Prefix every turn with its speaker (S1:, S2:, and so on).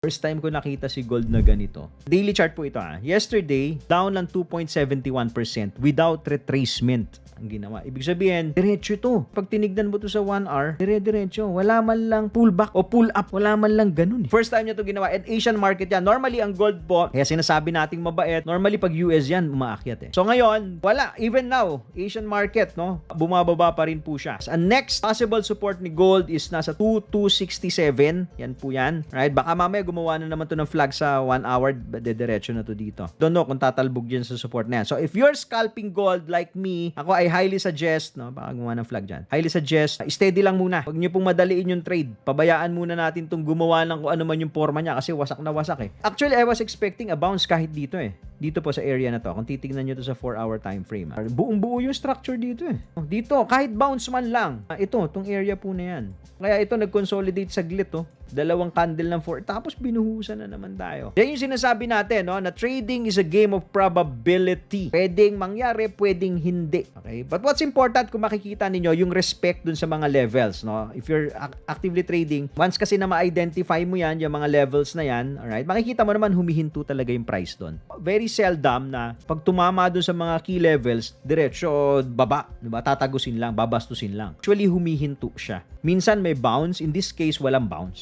S1: First time ko nakita si gold na ganito. Daily chart po ito Yesterday, down lang 2.71% without retracement ang ginawa. Ibig sabihin, diretso to. Pag tinignan mo to sa 1 hour, dire-diretso. Wala man lang pullback o pull up. Wala man lang ganun. First time niya to ginawa. And Asian market yan. Normally, ang gold po, kaya sinasabi nating mabait, normally pag US yan, umaakyat So ngayon, wala. Even now, Asian market, no? Bumababa pa rin po siya. Ang next possible support ni gold is nasa 2267. Yan po yan. Right? Baka mamaya gumawa na naman to ng flag sa 1 hour. Diretso na to dito. Don't know kung tatalbog dyan sa support na yan. So if you're scalping gold like me, ako ay highly suggest, no? Baka gumawa ng flag dyan. Highly suggest, steady lang muna. Huwag nyo pong madaliin yung trade. Pabayaan muna natin tong gumawa ng kung ano man yung forma niya kasi wasak na wasak Actually, I was expecting a bounce kahit dito Dito po sa area na to. Kung titignan nyo to sa 4-hour time frame. Buong-buo yung structure dito Dito, kahit bounce man lang. Ito, tong area po na yan. Kaya ito, nag-consolidate saglit Dalawang candle ng 4. Tapos binuhusan na naman tayo. Yan yung sinasabi natin, na trading is a game of probability. Pwedeng mangyari, pwedeng hindi. Okay? But what's important kung makikita ninyo, yung respect dun sa mga levels, If you're actively trading, once kasi na ma-identify mo yan, yung mga levels na yan, alright, makikita mo naman humihinto talaga yung price dun. Very seldom na pag tumama dun sa mga key levels, diretso baba, diba? Tatagusin lang, babastusin lang. Actually, humihinto siya. Minsan may bounce, in this case, walang bounce.